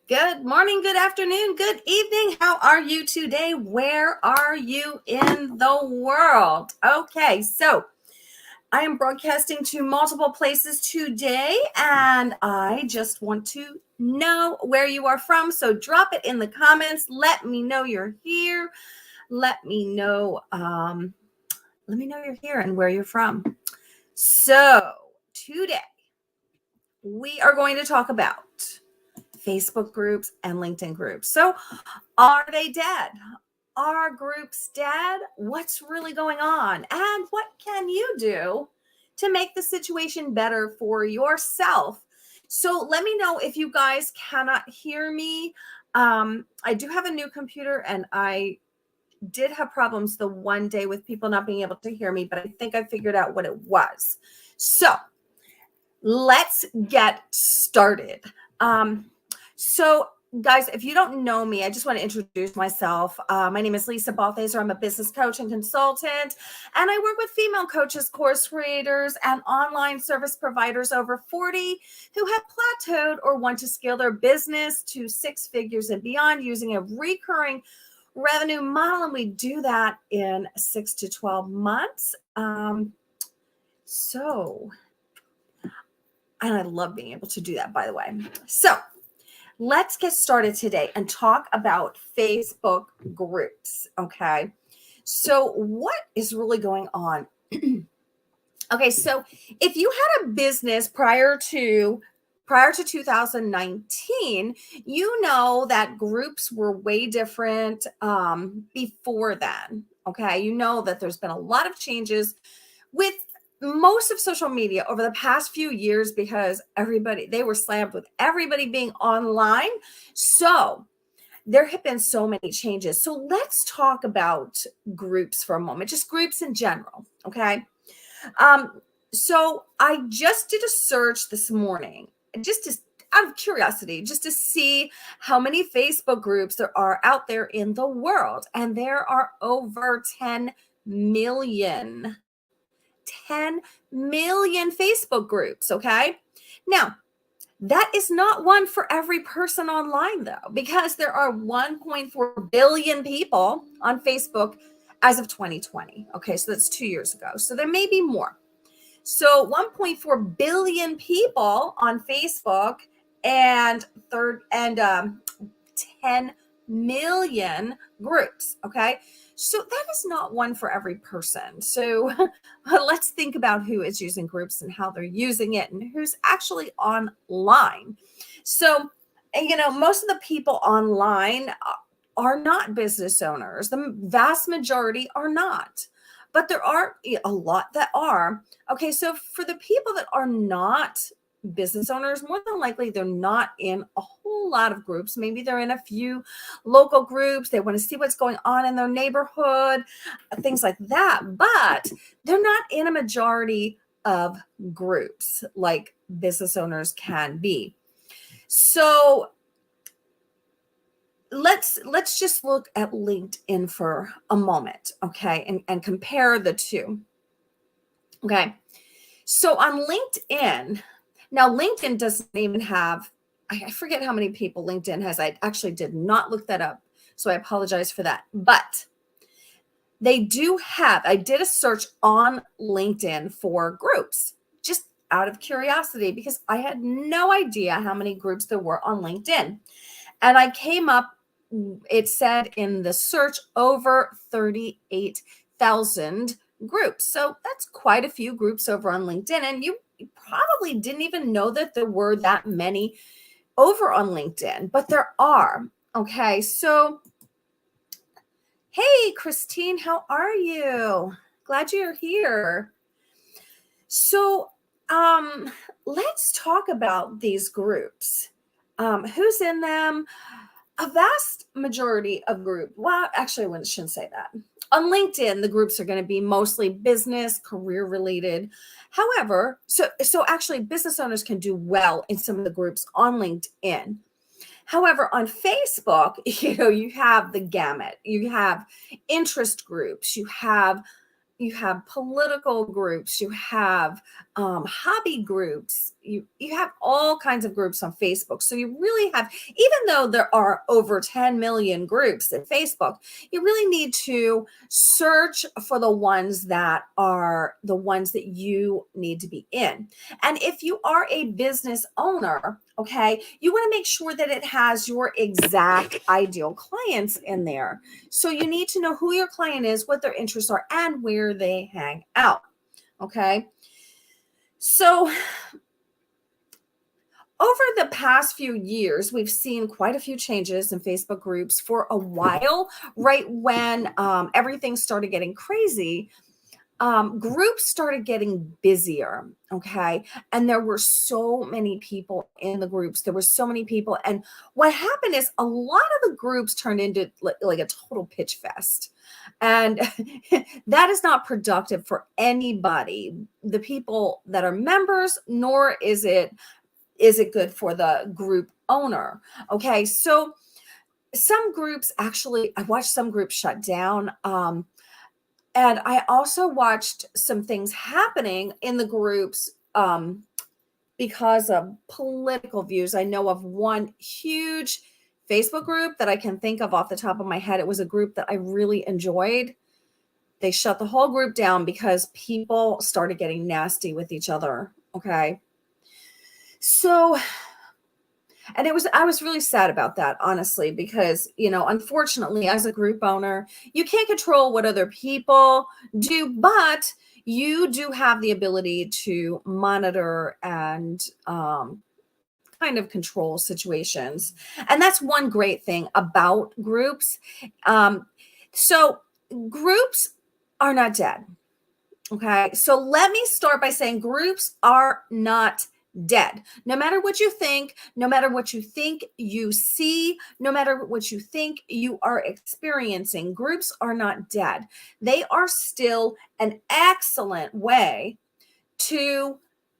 Good morning, good afternoon, good evening. How are you today? Where are you in the world? Okay, so I am broadcasting to multiple places today, and I just want to know where you are from. So drop it in the comments. Let me know you're here. Let me know, you're here and where you're from. So today we are going to talk about Facebook groups and LinkedIn groups. So, are they dead? Are groups dead? What's really going on? And what can you do to make the situation better for yourself? So, let me know if you guys cannot hear me. I do have a new computer, and I did have problems the one day with people not being able to hear me, but I think I figured out what it was. So, let's get started. So, guys, if you don't know me, I just want to introduce myself. My name is Lisa Balthaser. I'm a business coach and consultant, and I work with female coaches, course creators, and online service providers over 40 who have plateaued or want to scale their business to 6 figures and beyond using a recurring revenue model. And we do that in 6 to 12 months. And I love being able to do that, by the way. So let's get started today and talk about Facebook groups. Okay. So what is really going on? Okay. So if you had a business prior to 2019, you know that groups were way different before then. Okay. You know that there's been a lot of changes with most of social media over the past few years because they were slammed with everybody being online. So there have been so many changes. So let's talk about groups for a moment, just groups in general. Okay. So I just did a search this morning, out of curiosity, just to see how many Facebook groups there are out there in the world. And there are over 10 million. 10 million Facebook groups. Okay. Now, that is not one for every person online, though, because there are 1.4 billion people on Facebook as of 2020. Okay. So that's 2 years ago. So there may be more. So 1.4 billion people on Facebook and 10 million groups. Okay. So that is not one for every person. So let's think about who is using groups and how they're using it and who's actually online. So, most of the people online are not business owners. The vast majority are not, but there are a lot that are. Okay. So for the people that are not business owners, more than likely they're not in a whole lot of groups. Maybe they're in a few local groups. They want to see what's going on in their neighborhood, things like that. But they're not in a majority of groups like business owners can be. So let's just look at LinkedIn for a moment, okay, and compare the two. Okay. So on LinkedIn, now, LinkedIn doesn't even have, I forget how many people LinkedIn has. I actually did not look that up, so I apologize for that. But they do have, I did a search on LinkedIn for groups, just out of curiosity, because I had no idea how many groups there were on LinkedIn. And I came up, it said in the search, over 38,000 groups. So that's quite a few groups over on LinkedIn. And you probably didn't even know that there were that many over on LinkedIn, but there are. Okay. So, hey, Christine, how are you? Glad you're here. So, let's talk about these groups. Who's in them? A vast majority of well, actually, I shouldn't say that. On LinkedIn, the groups are going to be mostly business, career related. However, so actually business owners can do well in some of the groups on LinkedIn. However, on Facebook, you have the gamut. You have interest groups. You have, you have political groups, you have hobby groups, you have all kinds of groups on Facebook. So you really have, even though there are over 10 million groups in Facebook, you really need to search for the ones that are the ones that you need to be in. And if you are a business owner, okay, you want to make sure that it has your exact ideal clients in there. So you need to know who your client is, what their interests are, and where they hang out. Okay. So over the past few years, we've seen quite a few changes in Facebook groups. For a while, right when everything started getting crazy, groups started getting busier, okay? And there were so many people in the groups. There were so many people. And what happened is a lot of the groups turned into like a total pitch fest. And that is not productive for anybody, the people that are members, nor is it good for the group owner, okay? So some groups actually, I watched some groups shut down. And I also watched some things happening in the groups because of political views. I know of one huge Facebook group that I can think of off the top of my head. It was a group that I really enjoyed. They shut the whole group down because people started getting nasty with each other. Okay. So, and I was really sad about that, honestly, because, unfortunately, as a group owner, you can't control what other people do, but you do have the ability to monitor and kind of control situations. And that's one great thing about groups. So groups are not dead. Okay. So let me start by saying groups are not dead. No matter what you think, no matter what you think you see, no matter what you think you are experiencing, groups are not dead. They are still an excellent way to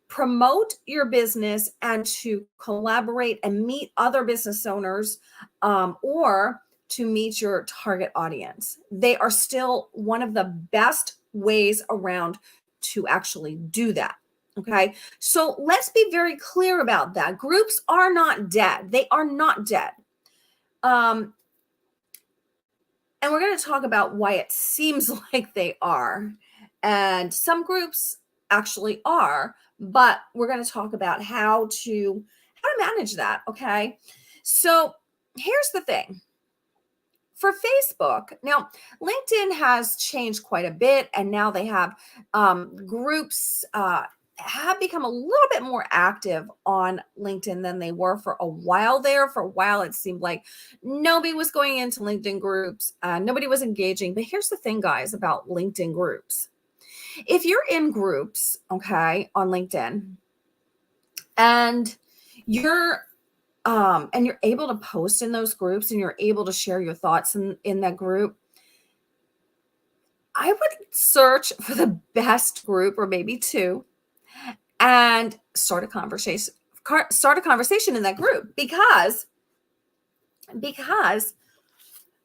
promote your business and to collaborate and meet other business owners, or to meet your target audience. They are still one of the best ways around to actually do that. Okay. So let's be very clear about that. Groups are not dead. They are not dead. And we're going to talk about why it seems like they are. And some groups actually are, but we're going to talk about how to manage that. Okay. So here's the thing. For Facebook, now LinkedIn has changed quite a bit, and now they have groups have become a little bit more active on LinkedIn than they were for a while there. For a while, it seemed like nobody was going into LinkedIn groups, nobody was engaging. But here's the thing, guys, about LinkedIn groups. If you're in groups, okay, on LinkedIn, and you're able to post in those groups and you're able to share your thoughts in that group, I would search for the best group or maybe two and start a conversation in that group, because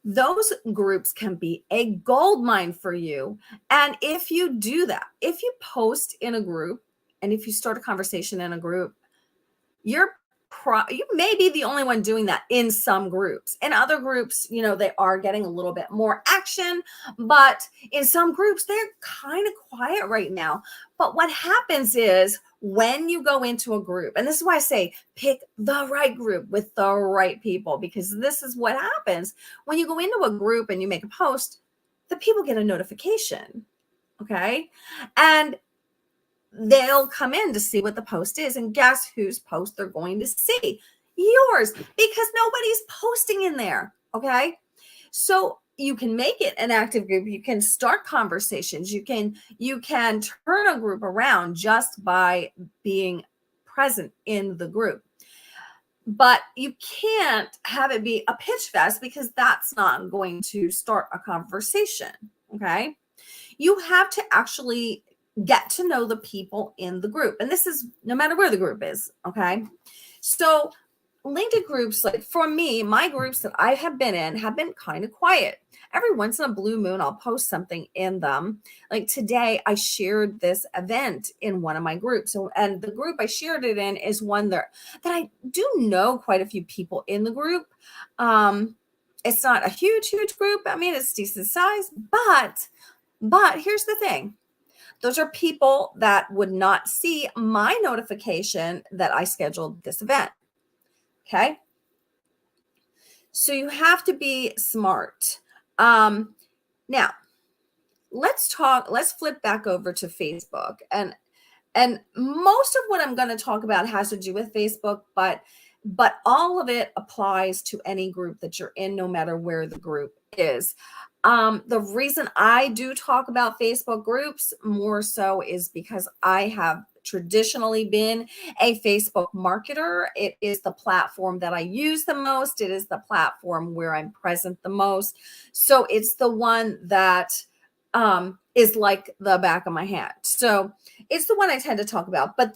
those groups can be a gold mine for you. And if you do that, if you post in a group and if you start a conversation in a group, you may be the only one doing that in some groups. In other groups, they are getting a little bit more action, but in some groups, they're kind of quiet right now. But what happens is when you go into a group, and this is why I say pick the right group with the right people, because this is what happens when you go into a group and you make a post, the people get a notification. Okay. And they'll come in to see what the post is. And guess whose post they're going to see? Yours, because nobody's posting in there. Okay. So you can make it an active group. You can start conversations. You can turn a group around just by being present in the group. But you can't have it be a pitch fest, because that's not going to start a conversation. Okay. You have to actually get to know the people in the group. And this is no matter where the group is. Okay. So LinkedIn groups, like for me, my groups that I have been in have been kind of quiet. Every once in a blue moon, I'll post something in them. Like today, I shared this event in one of my groups. So, and the group I shared it in is one that I do know quite a few people in the group. It's not a huge group. I mean, it's decent size, but here's the thing. Those are people that would not see my notification that I scheduled this event. Okay. So you have to be smart. Now let's flip back over to Facebook, and most of what I'm going to talk about has to do with Facebook, but all of it applies to any group that you're in, no matter where the group is. The reason I do talk about Facebook groups more so is because I have traditionally been a Facebook marketer. It is the platform that I use the most. It is the platform where I'm present the most. So it's the one that is like the back of my hand. So it's the one I tend to talk about. But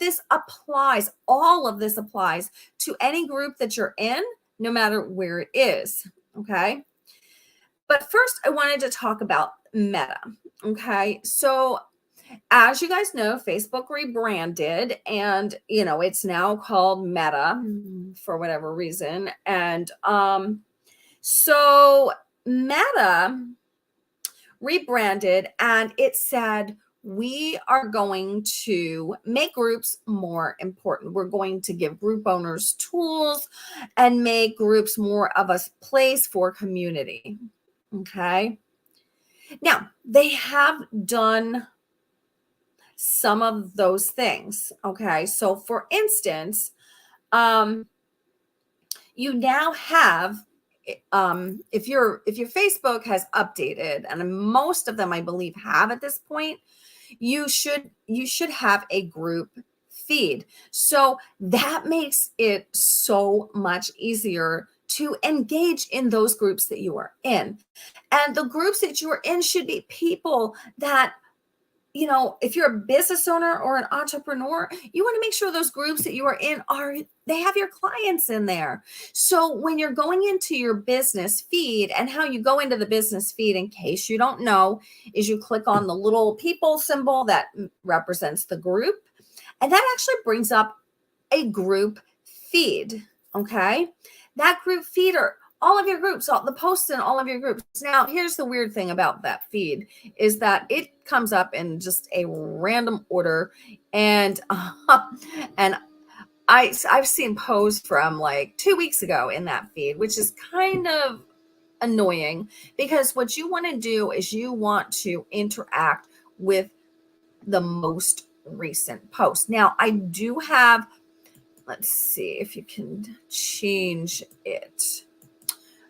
all of this applies to any group that you're in, no matter where it is. Okay. But first, I wanted to talk about Meta. Okay. So as you guys know, Facebook rebranded and, it's now called Meta for whatever reason. And so Meta rebranded and it said, we are going to make groups more important. We're going to give group owners tools and make groups more of a place for community. Okay. Now, they have done some of those things. Okay. So for instance, you now have, if your Facebook has updated, and most of them I believe have at this point, you should have a group feed. So that makes it so much easier to engage in those groups that you are in. And the groups that you are in should be people that, if you're a business owner or an entrepreneur, you want to make sure those groups that you are in they have your clients in there. So when you're going into your business feed, and how you go into the business feed, in case you don't know, is you click on the little people symbol that represents the group. And that actually brings up a group feed. Okay. That group feed are all of your groups, all the posts in all of your groups. Now, here's the weird thing about that feed is that it comes up in just a random order. And I've seen posts from like 2 weeks ago in that feed, which is kind of annoying, because what you want to do is you want to interact with the most recent post. Now, I do have, let's see if you can change it.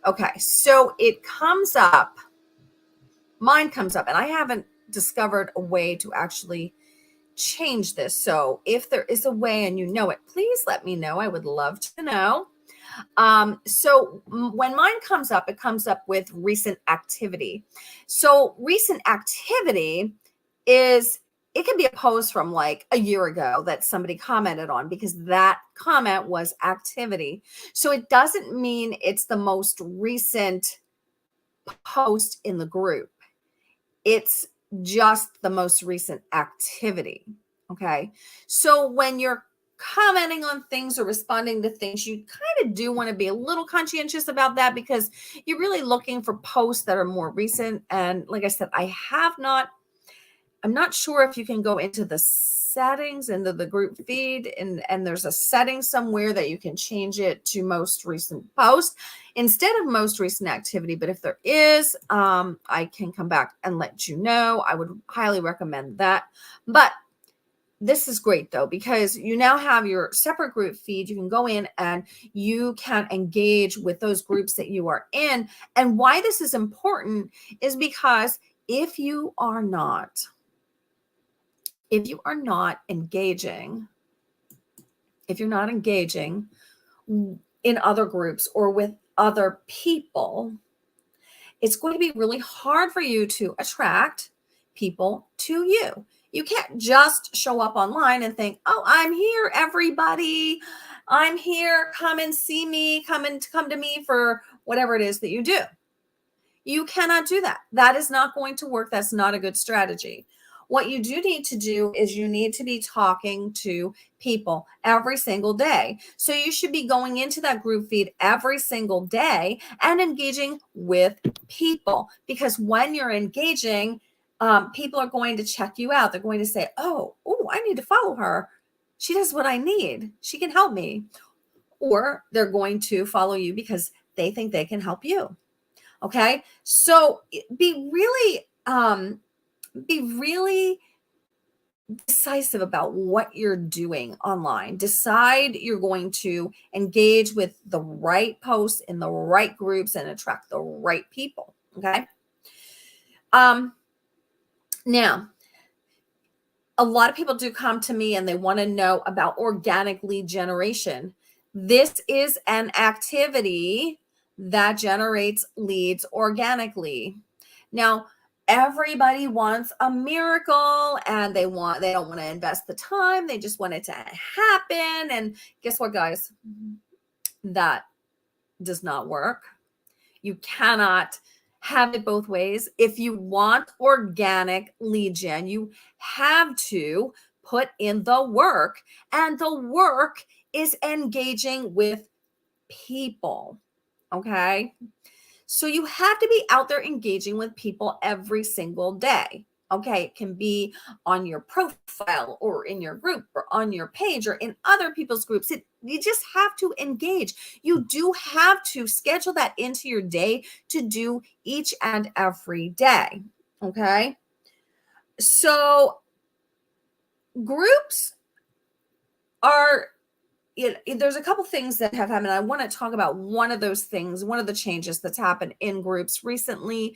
Okay, so it comes up, mine comes up, and I haven't discovered a way to actually change this. So if there is a way and you know it, please let me know. I would love to know. So when mine comes up, it comes up with recent activity. So recent activity it can be a post from like a year ago that somebody commented on, because that comment was activity. So it doesn't mean it's the most recent post in the group. It's just the most recent activity. Okay. So when you're commenting on things or responding to things, you kind of do want to be a little conscientious about that, because you're really looking for posts that are more recent. And like I said, I'm not sure if you can go into the settings, into the group feed, and there's a setting somewhere that you can change it to most recent post instead of most recent activity. But if there is, I can come back and let you know. I would highly recommend that. But this is great though, because you now have your separate group feed. You can go in and you can engage with those groups that you are in. And why this is important is because if you are not engaging, in other groups or with other people, it's going to be really hard for you to attract people to you. You can't just show up online and think, oh, I'm here, everybody. I'm here, come and see me, come to me for whatever it is that you do. You cannot do that. That is not going to work. That's not a good strategy. What you do need to do is you need to be talking to people every single day. So you should be going into that group feed every single day and engaging with people, because when you're engaging, people are going to check you out. They're going to say, oh, I need to follow her. She does what I need. She can help me. Or they're going to follow you because they think they can help you. Okay. So be really decisive about what you're doing online. Decide you're going to engage with the right posts in the right groups and attract the right people. Okay. Now, a lot of people do come to me and they want to know about organic lead generation. This is an activity that generates leads organically. Now, everybody wants a miracle and they don't want to invest the time. They just want it to happen. And guess what, guys? That does not work. You cannot have it both ways. If you want organic lead gen, you have to put in the work, and the work is engaging with people. Okay. So you have to be out there engaging with people every single day. Okay. It can be on your profile or in your group or on your page or in other people's groups. You just have to engage. You do have to schedule that into your day to do each and every day. Okay. So groups are, there's a couple things that have happened. I want to talk about one of those things, one of the changes that's happened in groups recently.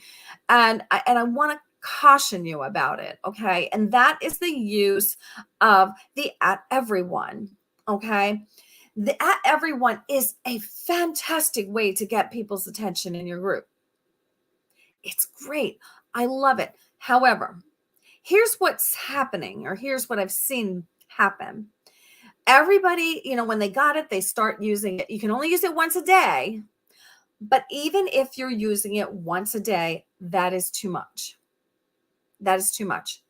And I want to caution you about it. Okay. And that is the use of the @everyone. Okay. The @everyone is a fantastic way to get people's attention in your group. It's great. I love it. However, here's what's happening, or here's what I've seen happen. Everybody, when they got it, they start using it. You can only use it once a day. But even if you're using it once a day, that is too much. That is too much.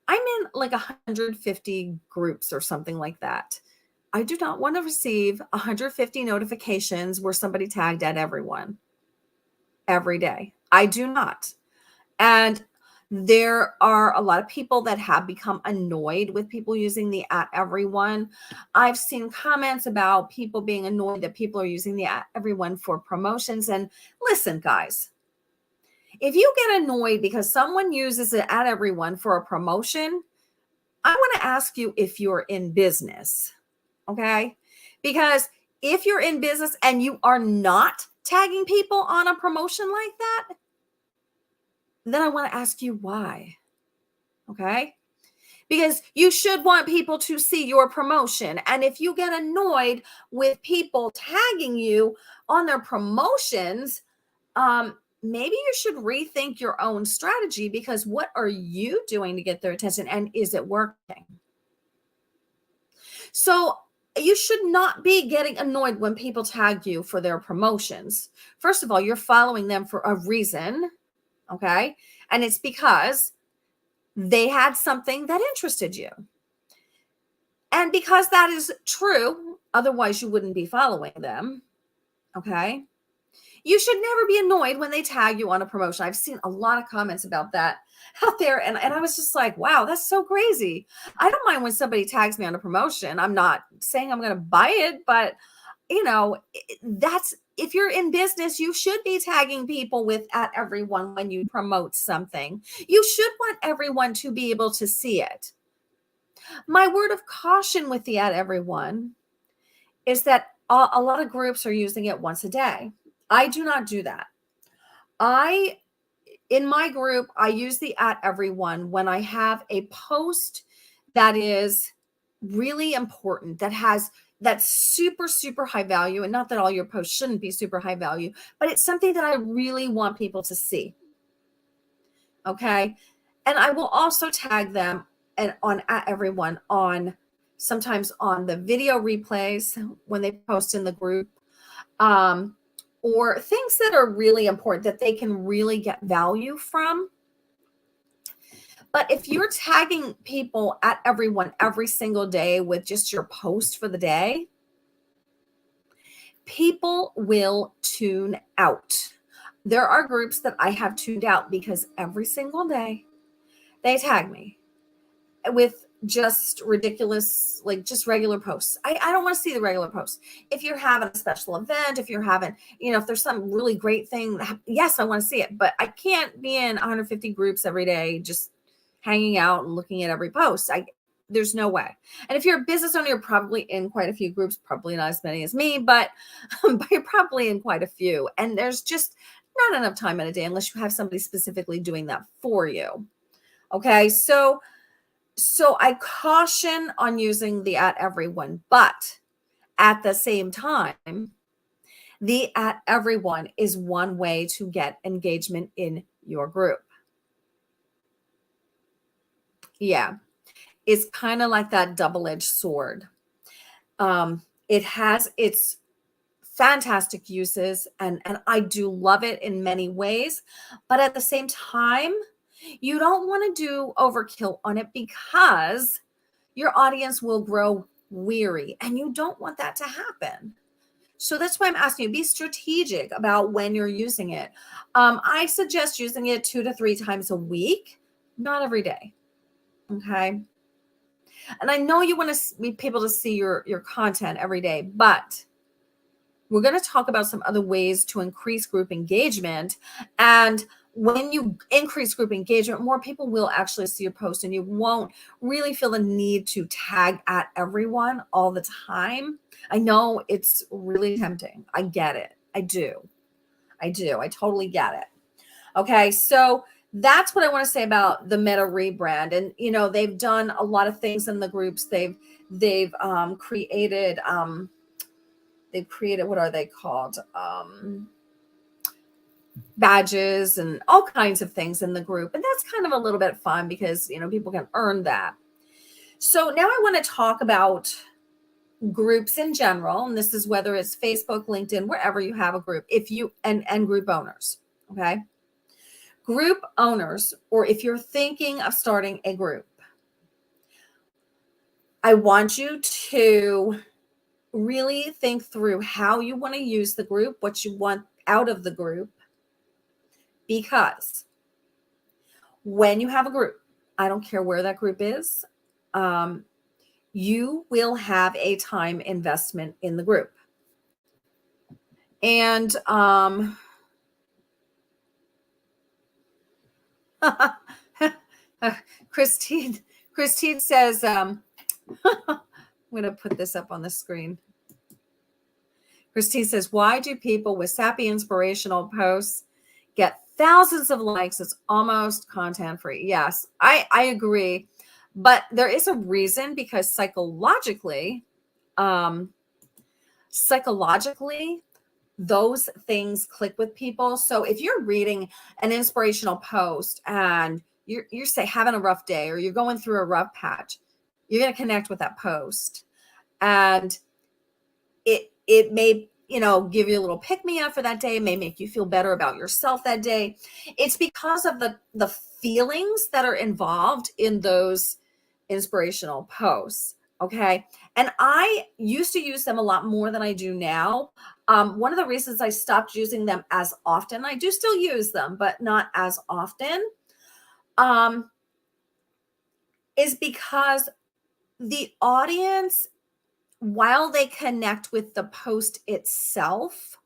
I'm in like 150 groups or something like that. I do not want to receive 150 notifications where somebody tagged @everyone every day. I do not. And there are a lot of people that have become annoyed with people using the @everyone. I've seen comments about people being annoyed that people are using the @everyone for promotions. And listen, guys, if you get annoyed because someone uses the @everyone for a promotion, I want to ask you if you're in business. Okay. Because if you're in business and you are not tagging people on a promotion like that, then I want to ask you why. Okay. Because you should want people to see your promotion. And if you get annoyed with people tagging you on their promotions, maybe you should rethink your own strategy, because what are you doing to get their attention, and is it working? So you should not be getting annoyed when people tag you for their promotions. First of all, you're following them for a reason. Okay. And it's because they had something that interested you. And because that is true, otherwise you wouldn't be following them. Okay. You should never be annoyed when they tag you on a promotion. I've seen a lot of comments about that out there. And I was just like, wow, that's so crazy. I don't mind when somebody tags me on a promotion. I'm not saying I'm going to buy it, but that's, if you're in business, you should be tagging people with @everyone when you promote something. You should want everyone to be able to see it. My word of caution with the @everyone is that a lot of groups are using it once a day. I do not do that. In my group, I use the @everyone when I have a post that is really important, that's super, super high value. And not that all your posts shouldn't be super high value, but it's something that I really want people to see. Okay. And I will also tag them and on @everyone on sometimes on the video replays when they post in the group, or things that are really important that they can really get value from. But if you're tagging people at everyone every single day with just your post for the day, people will tune out. There are groups that I have tuned out because every single day they tag me with just ridiculous, like just regular posts. I don't want to see the regular posts. If you're having a special event, if you're having, if there's some really great thing, yes, I want to see it, but I can't be in 150 groups every day just hanging out and looking at every post. There's no way. And if you're a business owner, you're probably in quite a few groups, probably not as many as me, but you're probably in quite a few. And there's just not enough time in a day unless you have somebody specifically doing that for you. Okay, so I caution on using the at everyone, but at the same time, the at everyone is one way to get engagement in your group. Yeah, it's kind of like that double-edged sword. It has its fantastic uses, and I do love it in many ways, but at the same time, you don't want to do overkill on it because your audience will grow weary, and you don't want that to happen. So that's why I'm asking you, be strategic about when you're using it. I suggest using it 2 to 3 times a week, not every day. Okay. And I know you want to people to see your content every day, but we're going to talk about some other ways to increase group engagement. And when you increase group engagement, more people will actually see your post, and you won't really feel the need to tag at everyone all the time. I know it's really tempting. I get it. I do. I totally get it. Okay. So that's what I want to say about the Meta rebrand. And, they've done a lot of things in the groups. They've created, what are they called? Badges and all kinds of things in the group. And that's kind of a little bit fun because, people can earn that. So now I want to talk about groups in general. And this is whether it's Facebook, LinkedIn, wherever you have a group, and group owners. Okay. Group owners, or if you're thinking of starting a group, I want you to really think through how you want to use the group, what you want out of the group, because when you have a group, I don't care where that group is, you will have a time investment in the group. And Christine says, I'm going to put this up on the screen. Christine says, why do people with sappy inspirational posts get thousands of likes? It's almost content free. Yes, I agree. But there is a reason, because psychologically, those things click with people. So if you're reading an inspirational post and you're say having a rough day, or you're going through a rough patch, you're going to connect with that post, and it may, give you a little pick me up for that day. It may make you feel better about yourself that day. It's because of the feelings that are involved in those inspirational posts. Okay. And I used to use them a lot more than I do now. One of the reasons I stopped using them as often, I do still use them, but not as often, is because the audience, while they connect with the post itself,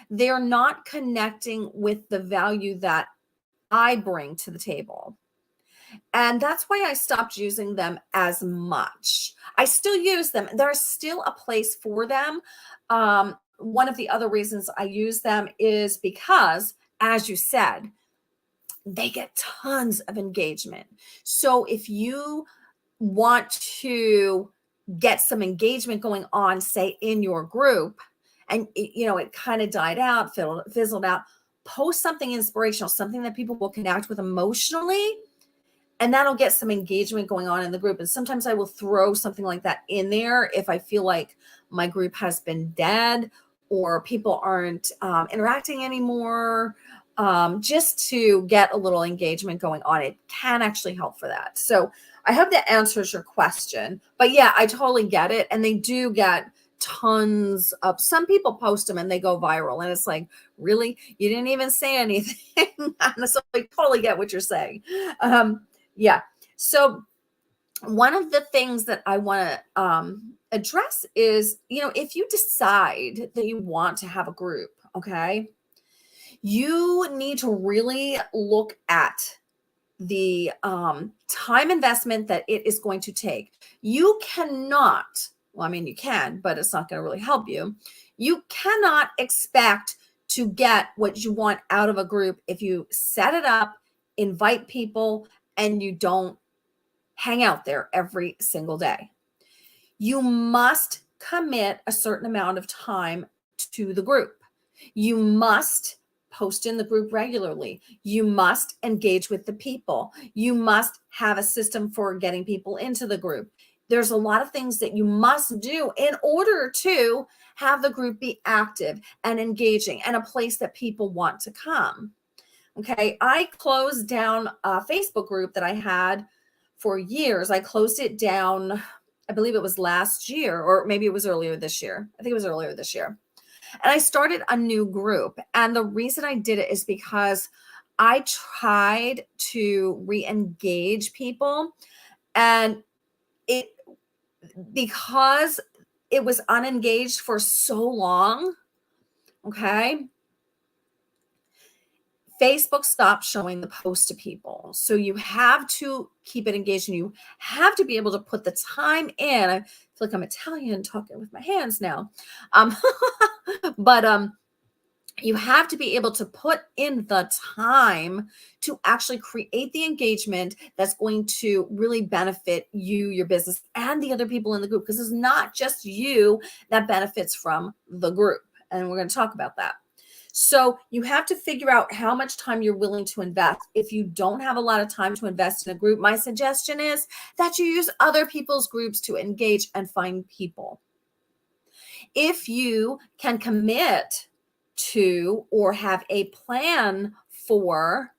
they're not connecting with the value that I bring to the table. And that's why I stopped using them as much. I still use them. There's still a place for them. One of the other reasons I use them is because, as you said, they get tons of engagement. So if you want to get some engagement going on, say in your group, and it kind of died out, fizzled out, post something inspirational, something that people will connect with emotionally, and that'll get some engagement going on in the group. And sometimes I will throw something like that in there if I feel like my group has been dead or people aren't interacting anymore, just to get a little engagement going on. It can actually help for that. So I hope that answers your question. But yeah, I totally get it. And they do get tons of, some people post them and they go viral. And it's like, really? You didn't even say anything. So I totally get what you're saying. Yeah. So one of the things that I want to address is, if you decide that you want to have a group, okay, you need to really look at the time investment that it is going to take. You cannot, well, I mean, you can, but it's not going to really help you. You cannot expect to get what you want out of a group if you set it up, invite people, and you don't hang out there every single day. You must commit a certain amount of time to the group. You must post in the group regularly. You must engage with the people. You must have a system for getting people into the group. There's a lot of things that you must do in order to have the group be active and engaging and a place that people want to come. Okay, I closed down a Facebook group that I had for years. I closed it down, I believe it was last year, or maybe it was earlier this year. I think it was earlier this year. And I started a new group. And the reason I did it is because I tried to re-engage people. And because it was unengaged for so long, okay, Facebook stopped showing the post to people. So you have to keep it engaged and you have to be able to put the time in. I feel like I'm Italian talking with my hands now. But you have to be able to put in the time to actually create the engagement that's going to really benefit you, your business, and the other people in the group, because it's not just you that benefits from the group. And we're going to talk about that. So you have to figure out how much time you're willing to invest. If you don't have a lot of time to invest in a group, my suggestion is that you use other people's groups to engage and find people. If you can commit to or have a plan for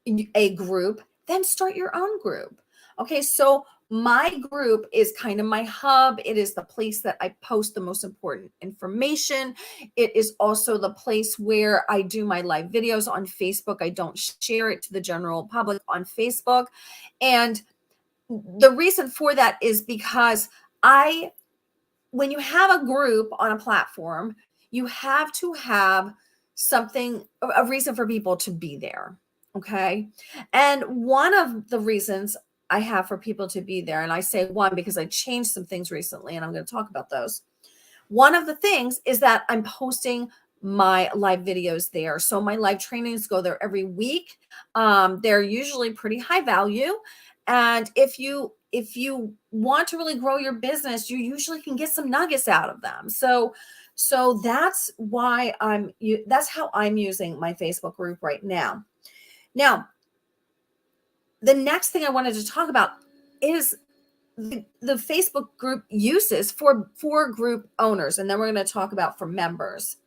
a group, then start your own group. Okay, so my group is kind of my hub. It is the place that I post the most important information. It is also the place where I do my live videos on Facebook. I don't share it to the general public on Facebook. And the reason for that is because when you have a group on a platform, you have to have something, a reason for people to be there. Okay. And one of the reasons I have for people to be there, and I say one because I changed some things recently and I'm going to talk about those. One of the things is that I'm posting my live videos there. So my live trainings go there every week. They're usually pretty high value. And if you want to really grow your business, you usually can get some nuggets out of them. So that's why that's how I'm using my Facebook group right now. Now, the next thing I wanted to talk about is the Facebook group uses for group owners. And then we're going to talk about for members.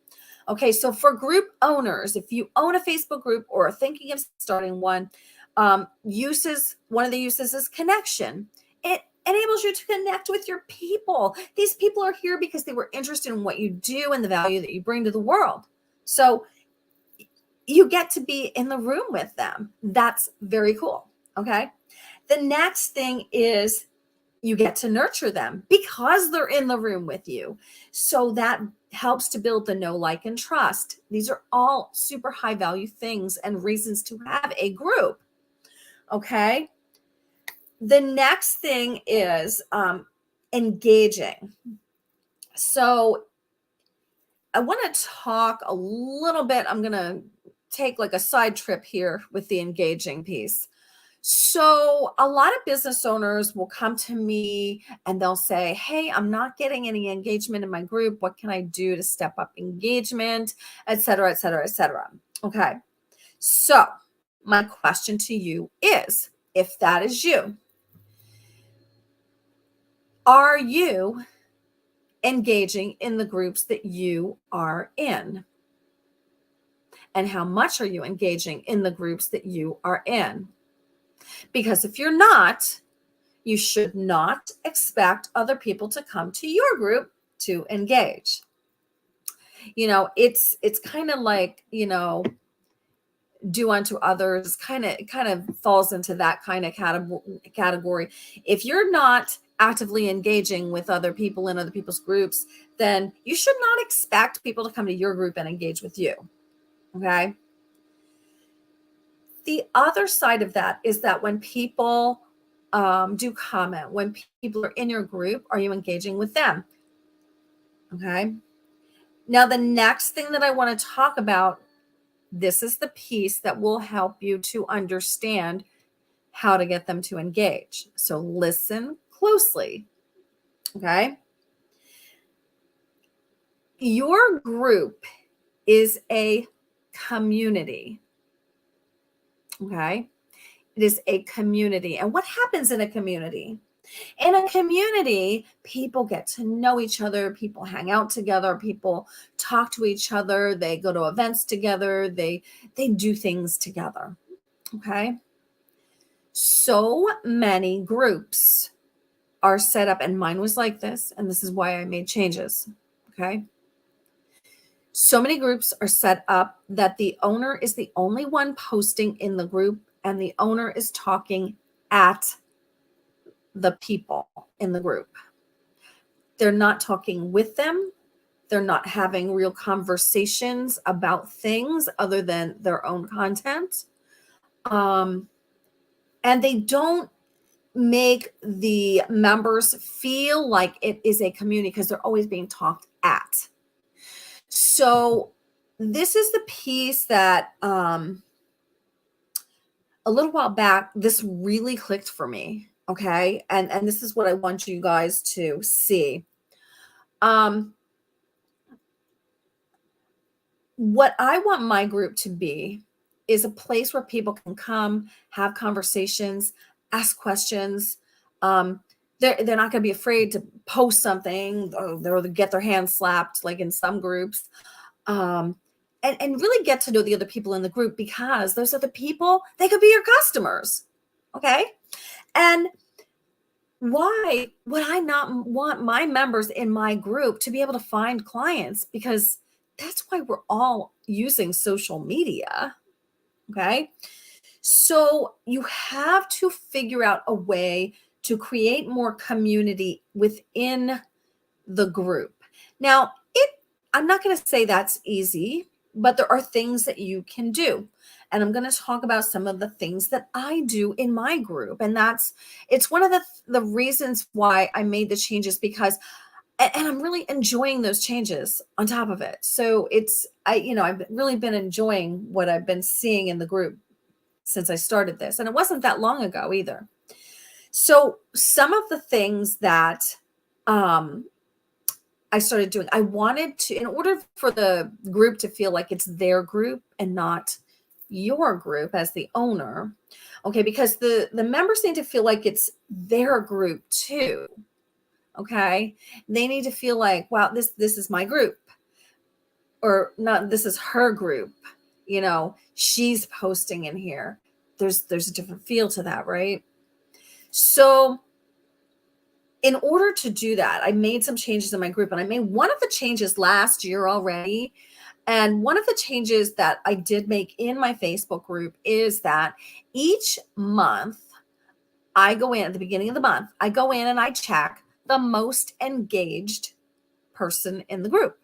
Okay, so for group owners, if you own a Facebook group or are thinking of starting one, one of the uses is connection. It enables you to connect with your people. These people are here because they were interested in what you do and the value that you bring to the world. So you get to be in the room with them. That's very cool. Okay. The next thing is you get to nurture them because they're in the room with you. So that helps to build the know, like, and trust. These are all super high value things and reasons to have a group. Okay. The next thing is engaging. So I want to talk a little bit. I'm going to take like a side trip here with the engaging piece. So a lot of business owners will come to me and they'll say, hey, I'm not getting any engagement in my group. What can I do to step up engagement, et cetera, et cetera, et cetera. Okay. So my question to you is, if that is you, are you engaging in the groups that you are in? And how much are you engaging in the groups that you are in? Because if you're not, you should not expect other people to come to your group to engage. It's kind of like, do unto others, kind of falls into that kind of category. If you're not actively engaging with other people in other people's groups, then you should not expect people to come to your group and engage with you. Okay. The other side of that is that when people do comment, when people are in your group, are you engaging with them? Okay. Now, the next thing that I want to talk about, this is the piece that will help you to understand how to get them to engage. So listen closely. Okay. Your group is a community. Okay. It is a community. And what happens in a community? In a community, people get to know each other, people hang out together, people talk to each other, they go to events together, they do things together. Okay? So many groups are set up, and mine was like this, and this is why I made changes. Okay? So many groups are set up that the owner is the only one posting in the group, and the owner is talking at the people in the group. They're not talking with them. They're not having real conversations about things other than their own content. And they don't make the members feel like it is a community because they're always being talked at. So this is the piece that a little while back, this really clicked for me. Okay. And this is what I want you guys to see. What I want my group to be is a place where people can come, have conversations, ask questions. They're not going to be afraid to post something or get their hands slapped like in some groups. And really get to know the other people in the group, because those other people, they could be your customers. Okay. And why would I not want my members in my group to be able to find clients? Because that's why we're all using social media. Okay. So you have to figure out a way to create more community within the group. Now, I'm not going to say that's easy, but there are things that you can do. And I'm going to talk about some of the things that I do in my group. And it's one of the reasons why I made the changes, because and I'm really enjoying those changes on top of it. So I've really been enjoying what I've been seeing in the group since I started this. And it wasn't that long ago either. So some of the things that I started doing, I wanted to, in order for the group to feel like it's their group and not your group as the owner. Okay. Because the members need to feel like it's their group too. Okay. They need to feel like, wow, this is my group, or not, this is her group. She's posting in here. There's a different feel to that. Right. So in order to do that, I made some changes in my group, and I made one of the changes last year already. And one of the changes that I did make in my Facebook group is that each month I go in at the beginning of the month, I go in and I check the most engaged person in the group,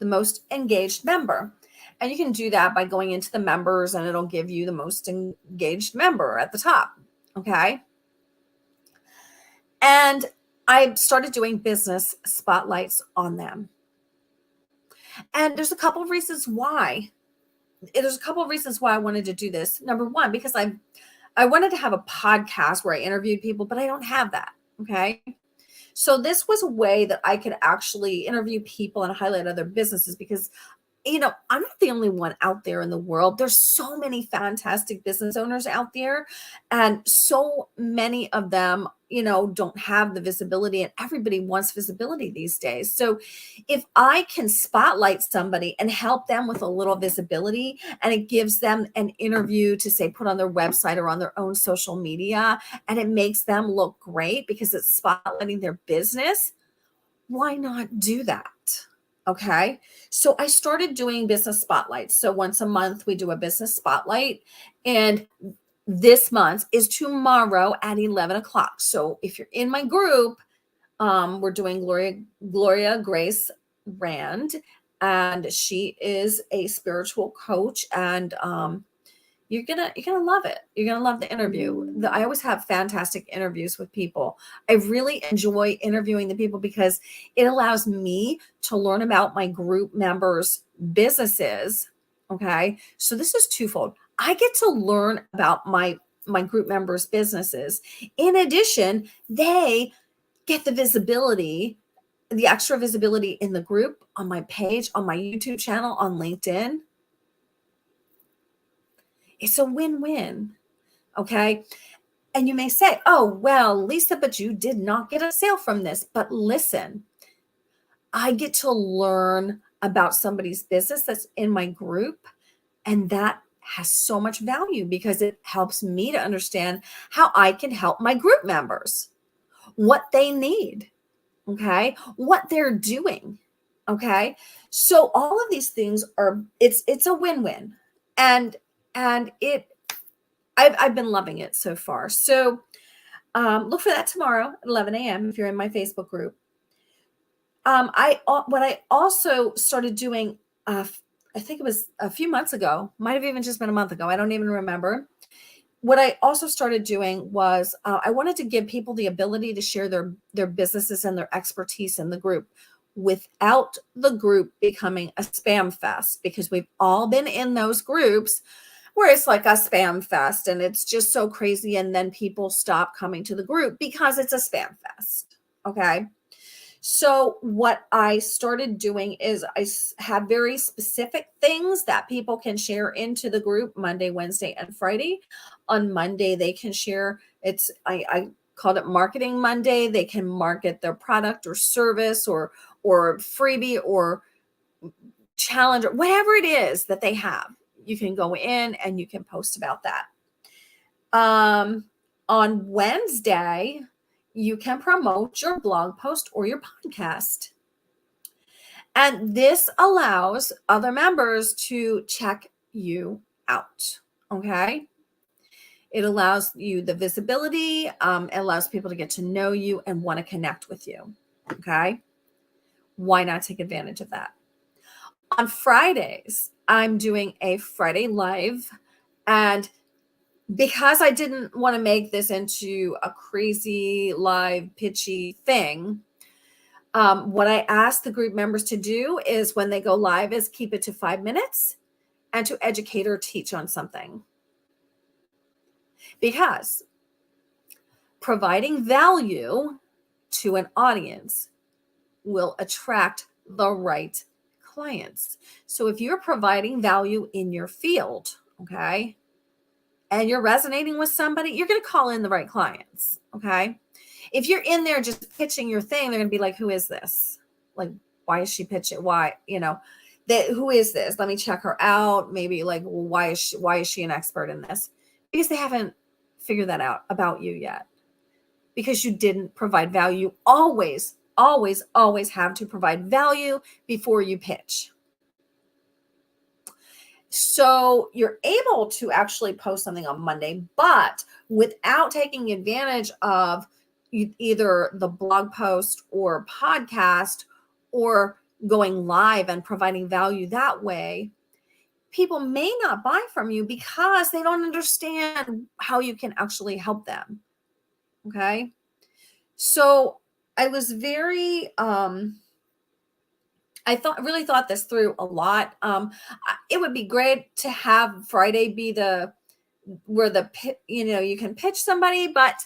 the most engaged member. And you can do that by going into the members, and it'll give you the most engaged member at the top. Okay. And I started doing business spotlights on them. And there's a couple of reasons why. There's a couple of reasons why I wanted to do this. Number one, because I wanted to have a podcast where I interviewed people, but I don't have that. Okay. So this was a way that I could actually interview people and highlight other businesses, because I'm not the only one out there in the world. There's so many fantastic business owners out there, and so many of them, don't have the visibility, and everybody wants visibility these days. So if I can spotlight somebody and help them with a little visibility, and it gives them an interview to say put on their website or on their own social media, and it makes them look great because it's spotlighting their business, why not do that? Okay. So I started doing business spotlights. So once a month, we do a business spotlight. And this month is tomorrow at 11 o'clock. So if you're in my group, we're doing Gloria Grace Rand, and she is a spiritual coach, and you're gonna love it. You're gonna love the interview. I always have fantastic interviews with people. I really enjoy interviewing the people because it allows me to learn about my group members' businesses. Okay, so this is twofold. I get to learn about my group members' businesses. In addition, they get the visibility, the extra visibility in the group, on my page, on my YouTube channel, on LinkedIn. It's a win-win. Okay. And you may say, oh, well, Lisa, but you did not get a sale from this. But listen, I get to learn about somebody's business that's in my group. And that has so much value because it helps me to understand how I can help my group members, what they need. Okay. What they're doing. Okay. So all of these things it's a win-win. And I've been loving it so far. So look for that tomorrow at 11 a.m. if you're in my Facebook group. What I also started doing, I think it was a few months ago, might have even just been a month ago. I don't even remember. What I also started doing was I wanted to give people the ability to share their businesses and their expertise in the group without the group becoming a spam fest, because we've all been in those groups where it's like a spam fest and it's just so crazy. And then people stop coming to the group because it's a spam fest. Okay. So what I started doing is I have very specific things that people can share into the group Monday, Wednesday, and Friday. On Monday, they can share I called it Marketing Monday. They can market their product or service or freebie or challenge or whatever it is that they have. You can go in and you can post about that. On Wednesday, you can promote your blog post or your podcast. And this allows other members to check you out. Okay. It allows you the visibility. It allows people to get to know you and want to connect with you. Okay. Why not take advantage of that? On Fridays, I'm doing a Friday live, and because I didn't want to make this into a crazy live pitchy thing, what I asked the group members to do is when they go live is keep it to 5 minutes and to educate or teach on something. Because providing value to an audience will attract the right clients. So if you're providing value in your field, okay, and you're resonating with somebody, you're going to call in the right clients. Okay. If you're in there just pitching your thing, they're going to be like, who is this? Like, why is she pitching? Why, who is this? Let me check her out. Maybe like, well, why is she an expert in this? Because they haven't figured that out about you yet, because you didn't provide value. Always have to provide value before you pitch. So you're able to actually post something on Monday, but without taking advantage of either the blog post or podcast or going live and providing value that way, people may not buy from you because they don't understand how you can actually help them. Okay. So I was very, really thought this through a lot. It would be great to have Friday be where you can pitch somebody, but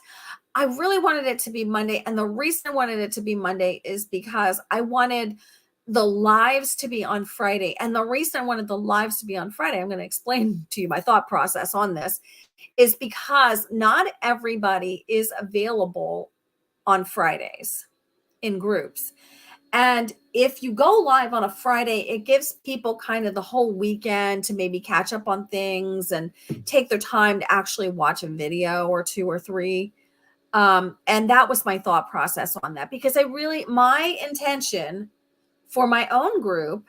I really wanted it to be Monday. And the reason I wanted it to be Monday is because I wanted the lives to be on Friday. And the reason I wanted the lives to be on Friday, I'm going to explain to you my thought process on this, is because not everybody is available on Fridays in groups. And if you go live on a Friday, it gives people kind of the whole weekend to maybe catch up on things and take their time to actually watch a video or two or three. And that was my thought process on that, because my intention for my own group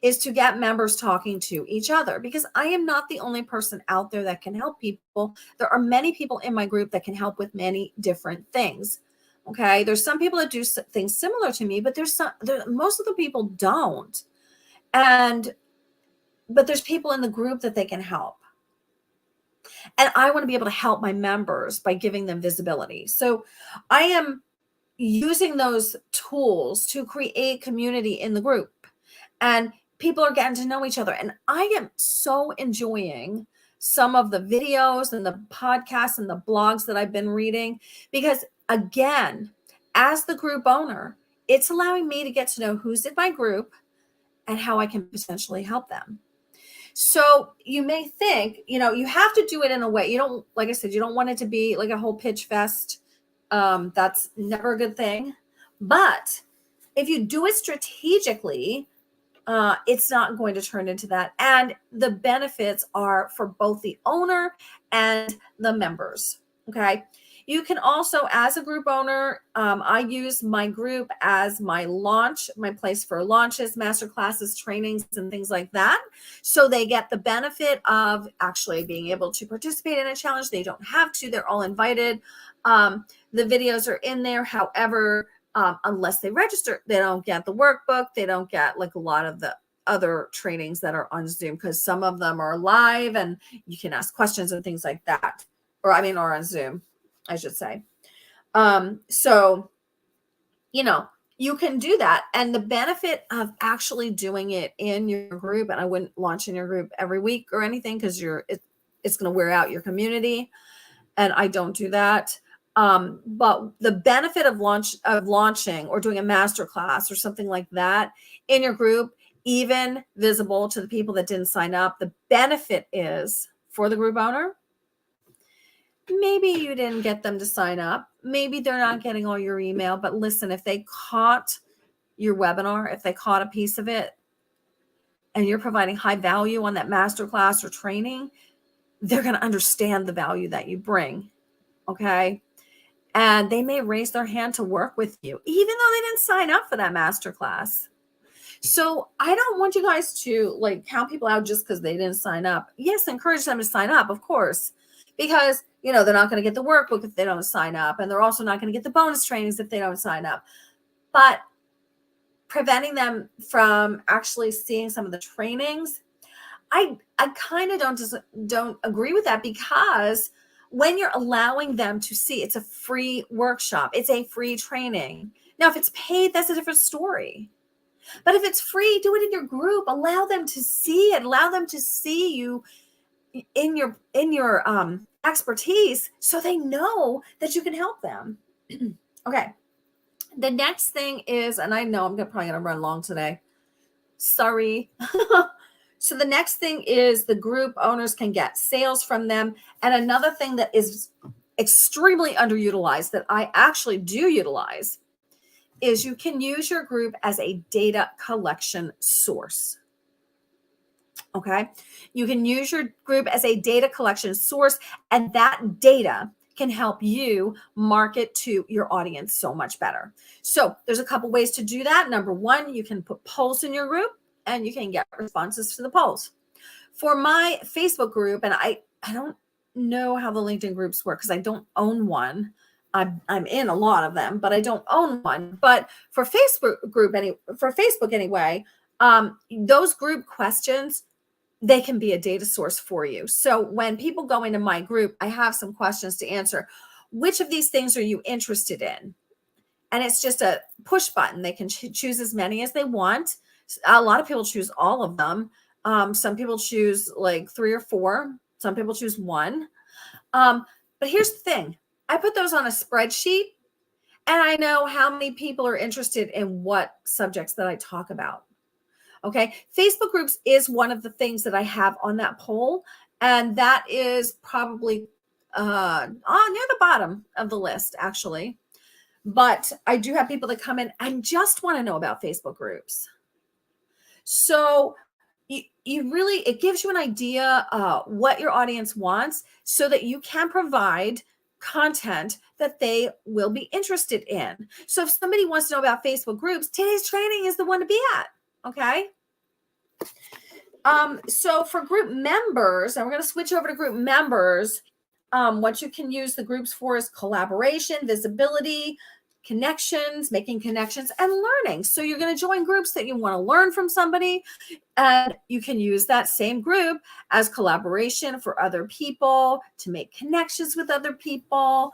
is to get members talking to each other, because I am not the only person out there that can help people. There are many people in my group that can help with many different things. Okay. There's some people that do things similar to me, but most of the people don't. But there's people in the group that they can help. And I want to be able to help my members by giving them visibility. So I am using those tools to create community in the group, and people are getting to know each other. And I am so enjoying some of the videos and the podcasts and the blogs that I've been reading, because again, as the group owner, it's allowing me to get to know who's in my group and how I can potentially help them. So you may think, you have to do it in a way, like I said, you don't want it to be like a whole pitch fest. That's never a good thing. But if you do it strategically, it's not going to turn into that. And the benefits are for both the owner and the members. Okay. You can also, as a group owner, I use my group as my place for launches, master classes, trainings, and things like that. So they get the benefit of actually being able to participate in a challenge. They don't have to, they're all invited. The videos are in there. However, unless they register, they don't get the workbook. They don't get like a lot of the other trainings that are on Zoom, because some of them are live and you can ask questions and things like that. Or on Zoom, I should say. So, you can do that. And the benefit of actually doing it in your group, and I wouldn't launch in your group every week or anything, because it's going to wear out your community. And I don't do that. But the benefit of launching or doing a master class or something like that in your group, even visible to the people that didn't sign up, the benefit is for the group owner. Maybe you didn't get them to sign up. Maybe they're not getting all your email, but listen, if they caught your webinar, if they caught a piece of it, and you're providing high value on that master class or training, they're going to understand the value that you bring. Okay. And they may raise their hand to work with you, even though they didn't sign up for that masterclass. So I don't want you guys to count people out just because they didn't sign up. Yes, encourage them to sign up, of course, because they're not going to get the workbook if they don't sign up, and they're also not going to get the bonus trainings if they don't sign up. But preventing them from actually seeing some of the trainings, I kind of don't agree with that, because when you're allowing them to see, it's a free workshop, it's a free training. Now, if it's paid, that's a different story. But if it's free, do it in your group. Allow them to see it. Allow them to see you in your expertise, so they know that you can help them. Okay. The next thing is, and I know I'm probably going to run long today. Sorry. So the next thing is the group owners can get sales from them. And another thing that is extremely underutilized that I actually do utilize is you can use your group as a data collection source. Okay. You can use your group as a data collection source, and that data can help you market to your audience so much better. So there's a couple ways to do that. Number one, you can put polls in your group and you can get responses to the polls. For my Facebook group, and I don't know how the LinkedIn groups work because I don't own one. I'm in a lot of them, but I don't own one. But for Facebook anyway, those group questions, they can be a data source for you. So when people go into my group, I have some questions to answer. Which of these things are you interested in? And it's just a push button. They can choose as many as they want. A lot of people choose all of them. Some people choose like 3 or 4. Some people choose 1. But here's the thing. I put those on a spreadsheet, And I know how many people are interested in what subjects that I talk about. Okay. Facebook groups is one of the things that I have on that poll. And that is probably near the bottom of the list, actually. But I do have people that come in and just want to know about Facebook groups. So you really, it gives you an idea what your audience wants so that you can provide content that they will be interested in. So if somebody wants to know about Facebook groups, today's training is the one to be at. Okay. So for group members, and we're going to switch over to group members. What you can use the groups for is collaboration, visibility, connections, making connections, and learning. So you're going to join groups that you want to learn from somebody, and you can use that same group as collaboration for other people, to make connections with other people,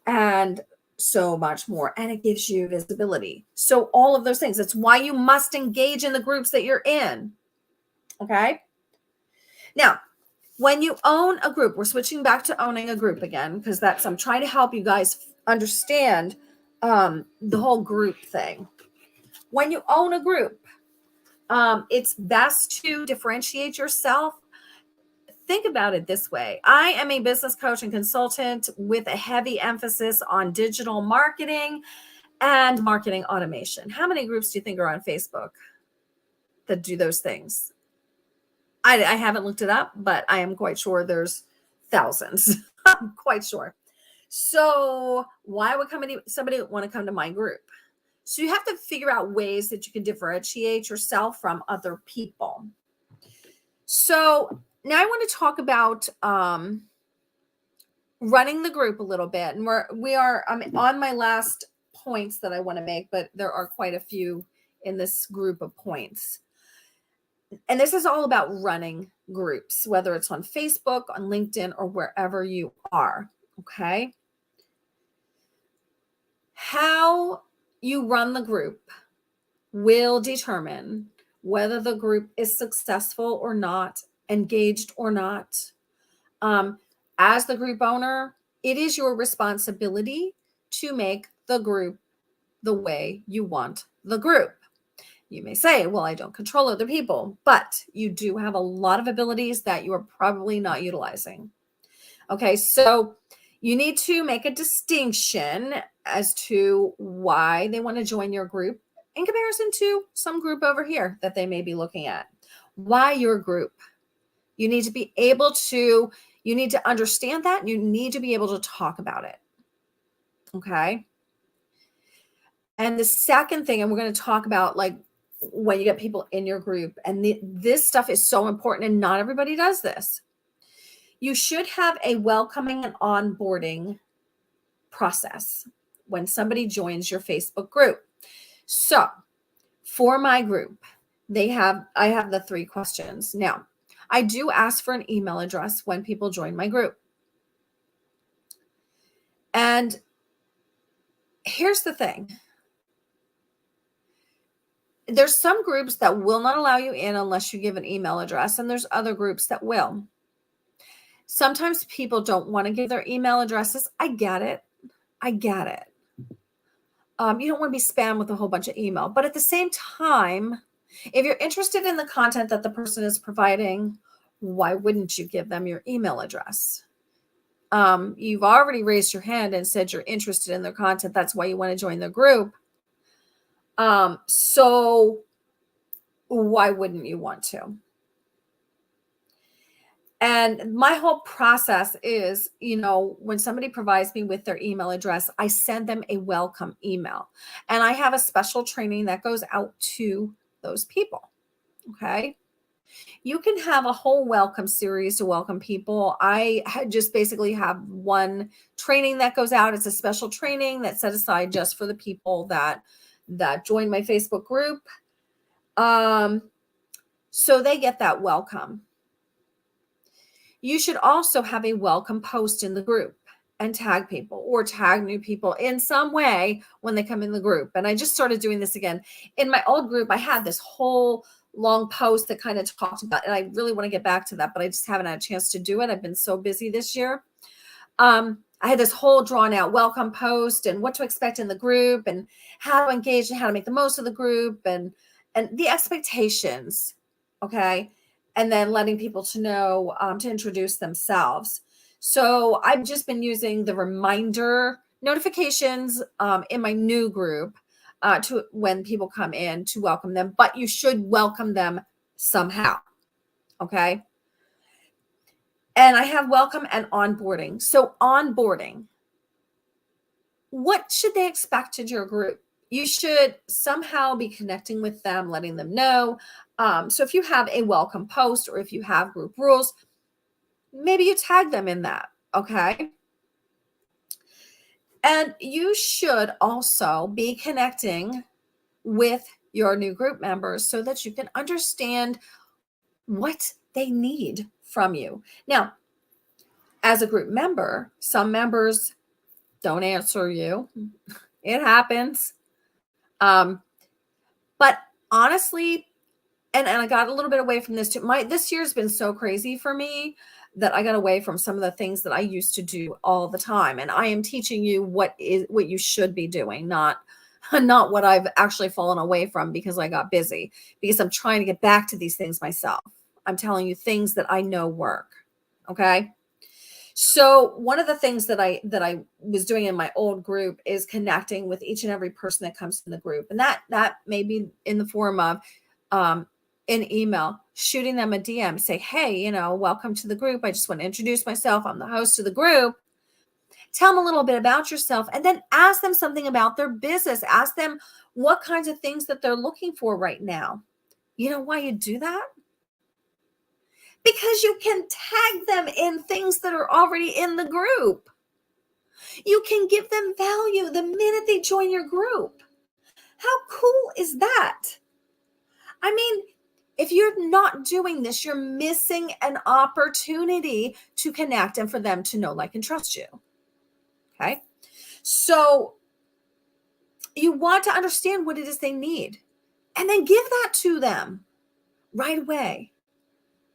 and so much more. And it gives you visibility. So all of those things. That's why you must engage in the groups that you're in. Okay. Now, when you own a group, we're switching back to owning a group again, because I'm trying to help you guys understand the whole group thing. When you own a group, it's best to differentiate yourself. Think about it this way. I am a business coach and consultant with a heavy emphasis on digital marketing and marketing automation. How many groups do you think are on Facebook that do those things? I haven't looked it up, but I am quite sure there's thousands. I'm quite sure. So why would somebody want to come to my group? So you have to figure out ways that you can differentiate yourself from other people. So now I want to talk about running the group a little bit. And I'm on my last points that I want to make, but there are quite a few in this group of points. And this is all about running groups, whether it's on Facebook, on LinkedIn, or wherever you are. Okay. How you run the group will determine whether the group is successful or not, engaged or not. As the group owner, it is your responsibility to make the group the way you want the group. You may say, well, I don't control other people, but you do have a lot of abilities that you are probably not utilizing. Okay, so you need to make a distinction as to why they want to join your group in comparison to some group over here that they may be looking at. Why your group? You need to be able to, you need to understand that, and you need to be able to talk about it. Okay. And the second thing, and we're going to talk about like when you get people in your group, and this stuff is so important, and not everybody does this. You should have a welcoming and onboarding process when somebody joins your Facebook group. So for my group, I have the 3 questions. Now, I do ask for an email address when people join my group. And here's the thing. There's some groups that will not allow you in unless you give an email address, and there's other groups that will. Sometimes people don't want to give their email addresses. I get it. You don't want to be spammed with a whole bunch of email. But at the same time, if you're interested in the content that the person is providing, why wouldn't you give them your email address? You've already raised your hand and said you're interested in their content. That's why you want to join their group. So why wouldn't you want to? And my whole process is, when somebody provides me with their email address, I send them a welcome email, and I have a special training that goes out to those people. Okay. You can have a whole welcome series to welcome people. I just basically have one training that goes out. It's a special training that's set aside just for the people that join my Facebook group. So they get that welcome. You should also have a welcome post in the group and tag people or tag new people in some way when they come in the group. And I just started doing this again. In my old group, I had this whole long post that kind of talked about, and I really want to get back to that, but I just haven't had a chance to do it. I've been so busy this year. I had this whole drawn out welcome post and what to expect in the group and how to engage and how to make the most of the group and the expectations. Okay. And then letting people to know, to introduce themselves. So I've just been using the reminder notifications in my new group to when people come in to welcome them, but you should welcome them somehow. Okay. And I have welcome and onboarding. So onboarding, what should they expect in your group? You should somehow be connecting with them, letting them know. So if you have a welcome post or if you have group rules, maybe you tag them in that. Okay. And you should also be connecting with your new group members so that you can understand what they need from you. Now, as a group member, some members don't answer you. It happens. But honestly, and I got a little bit away from this too. This year's been so crazy for me that I got away from some of the things that I used to do all the time. And I am teaching you what you should be doing, not what I've actually fallen away from because I got busy, because I'm trying to get back to these things myself. I'm telling you things that I know work. Okay. So one of the things that I was doing in my old group is connecting with each and every person that comes in the group. And that may be in the form of an email, shooting them a DM, say, hey, welcome to the group. I just want to introduce myself. I'm the host of the group. Tell them a little bit about yourself and then ask them something about their business. Ask them what kinds of things that they're looking for right now. You know why you do that? Because you can tag them in things that are already in the group. You can give them value the minute they join your group. How cool is that? I mean, if you're not doing this, you're missing an opportunity to connect and for them to know, like, and trust you. Okay. So you want to understand what it is they need and then give that to them right away.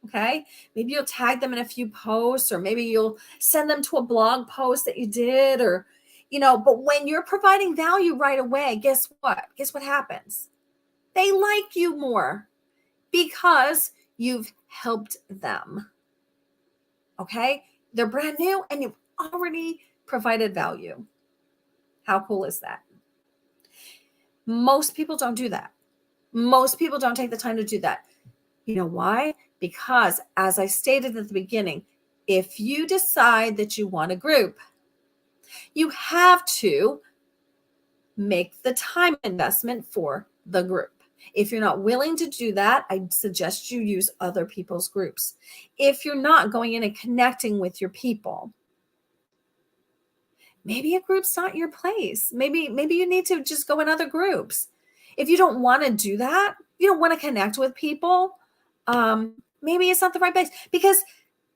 Okay. Maybe you'll tag them in a few posts, or maybe you'll send them to a blog post that you did, or, but when you're providing value right away, guess what? Guess what happens? They like you more because you've helped them. Okay. They're brand new and you've already provided value. How cool is that? Most people don't do that. Most people don't take the time to do that. You know why? Because, as I stated at the beginning, if you decide that you want a group, you have to make the time investment for the group. If you're not willing to do that, I suggest you use other people's groups. If you're not going in and connecting with your people, maybe a group's not your place. Maybe you need to just go in other groups. If you don't want to do that, you don't want to connect with people, maybe it's not the right place, because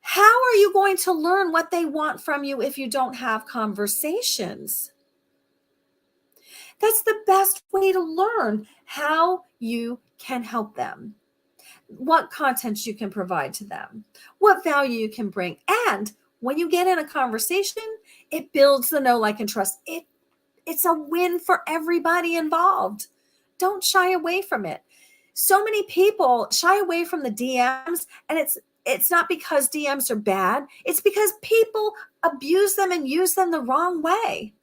how are you going to learn what they want from you if you don't have conversations? That's the best way to learn how you can help them, what content you can provide to them, what value you can bring. And when you get in a conversation, it builds the know, like, and trust. It's a win for everybody involved. Don't shy away from it. So many people shy away from the DMs, and it's not because DMs are bad. It's because people abuse them and use them the wrong way.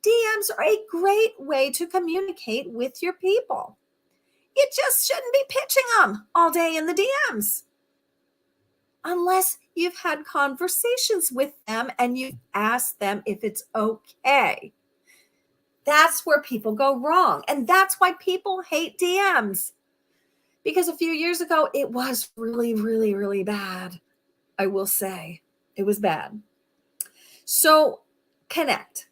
DMs are a great way to communicate with your people. You just shouldn't be pitching them all day in the DMs unless you've had conversations with them and you've asked them if it's okay. That's where people go wrong. And that's why people hate DMs. Because a few years ago, it was really, really, really bad. I will say it was bad. So connect.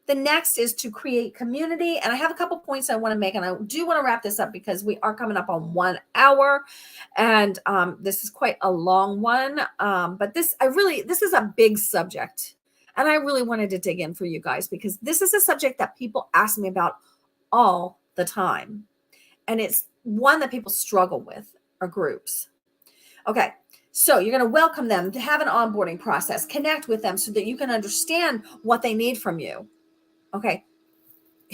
The next is to create community. And I have a couple points I want to make, and I do want to wrap this up because we are coming up on 1 hour, and this is quite a long one. But this is a big subject, and I really wanted to dig in for you guys because this is a subject that people ask me about all the time. And it's one that people struggle with, are groups. Okay. So you're going to welcome them, to have an onboarding process, connect with them so that you can understand what they need from you. Okay.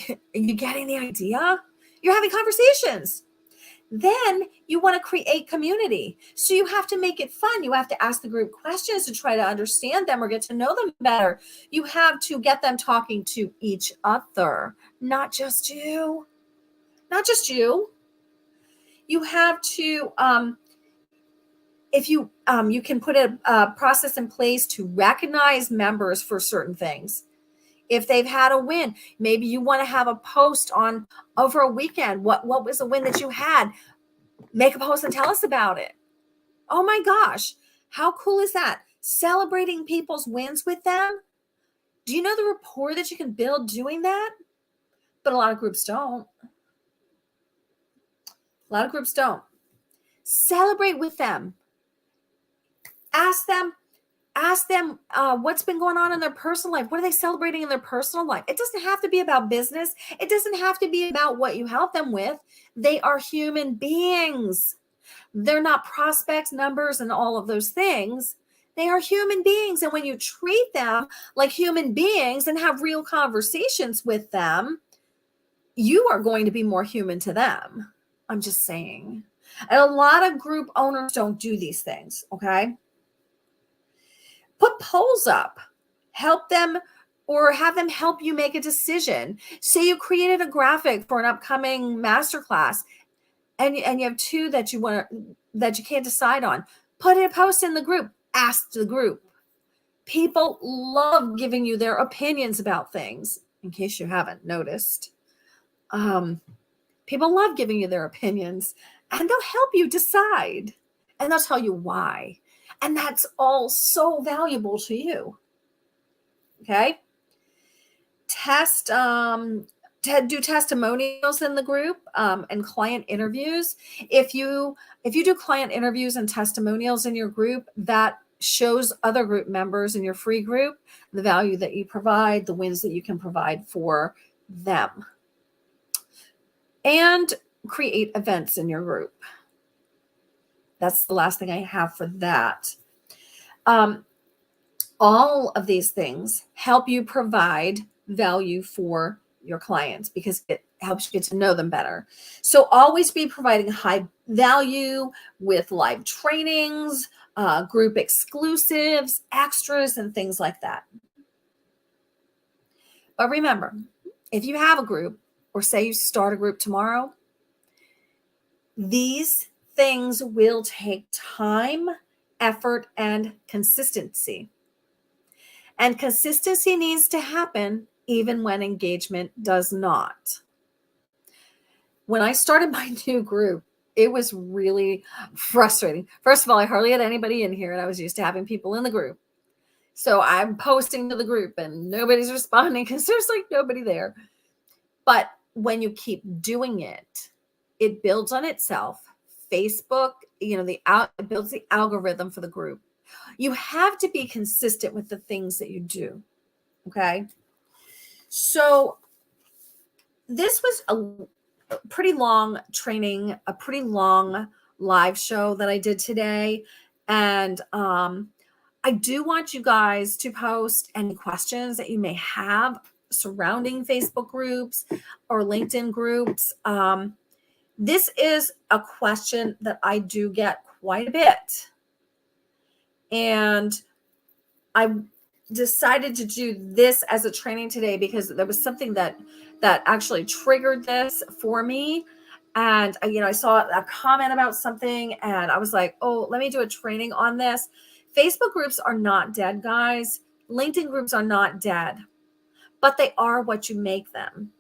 Are you getting the idea? You're having conversations. Then you want to create community. So you have to make it fun. You have to ask the group questions to try to understand them or get to know them better. You have to get them talking to each other, not just you. Not just you. You have to, if you you can put a process in place to recognize members for certain things. If they've had a win, maybe you want to have a post on over a weekend. What was a win that you had? Make a post and tell us about it. Oh my gosh, how cool is that? Celebrating people's wins with them. Do you know the rapport that you can build doing that? But a lot of groups don't. A lot of groups don't. Celebrate with them. Ask them what's been going on in their personal life. What are they celebrating in their personal life? It doesn't have to be about business. It doesn't have to be about what you help them with. They are human beings. They're not prospects, numbers, and all of those things. They are human beings. And when you treat them like human beings and have real conversations with them, you are going to be more human to them. I'm just saying. And a lot of group owners don't do these things, okay? Put polls up, help them or have them help you make a decision. Say you created a graphic for an upcoming masterclass and you have two that you can't decide on. Put a post in the group, ask the group. People love giving you their opinions about things, in case you haven't noticed. People love giving you their opinions and they'll help you decide and they'll tell you why. And that's all so valuable to you. Okay. Do testimonials in the group and client interviews. If you do client interviews and testimonials in your group, that shows other group members in your free group the value that you provide, the wins that you can provide for them. And create events in your group. That's the last thing I have for that. All of these things help you provide value for your clients because it helps you get to know them better. So always be providing high value with live trainings, group exclusives, extras, and things like that. But remember, if you have a group, or say you start a group tomorrow, these things will take time, effort, and consistency. And consistency needs to happen even when engagement does not. When I started my new group, it was really frustrating. First of all, I hardly had anybody in here, and I was used to having people in the group. So I'm posting to the group, and nobody's responding because there's like nobody there. But when you keep doing it, it builds on itself. Facebook, it builds the algorithm for the group. You have to be consistent with the things that you do. Okay. So this was a pretty long training, a pretty long live show that I did today. And I do want you guys to post any questions that you may have surrounding Facebook groups or LinkedIn groups. This is a question that I do get quite a bit. And I decided to do this as a training today because there was something that actually triggered this for me. And I saw a comment about something and I was like, oh, let me do a training on this. Facebook groups are not dead, guys. LinkedIn groups are not dead, but they are what you make them.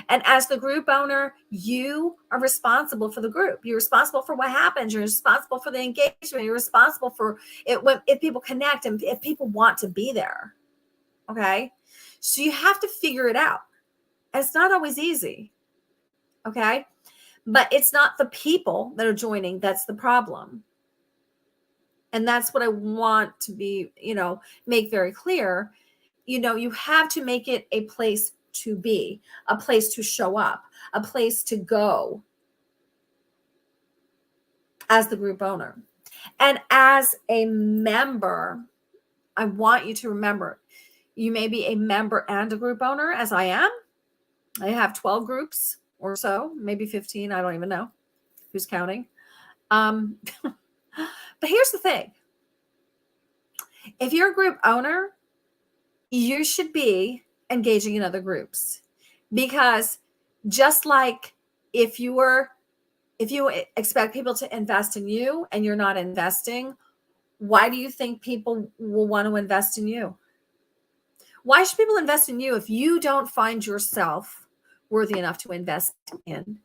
And as the group owner, you are responsible for the group. You're responsible for what happens. You're responsible for the engagement. You're responsible for it if people connect and if people want to be there. Okay. So you have to figure it out. And it's not always easy. Okay. But it's not the people that are joining that's the problem. And that's what I want to be, make very clear. You have to make it a place to be, a place to show up, a place to go as the group owner. And as a member, I want you to remember, you may be a member and a group owner, as I am. I have 12 groups or so, maybe 15. I don't even know who's counting. But here's the thing. If you're a group owner, you should be engaging in other groups, because just like if you expect people to invest in you and you're not investing, why do you think people will want to invest in you? Why should people invest in you if you don't find yourself worthy enough to invest in?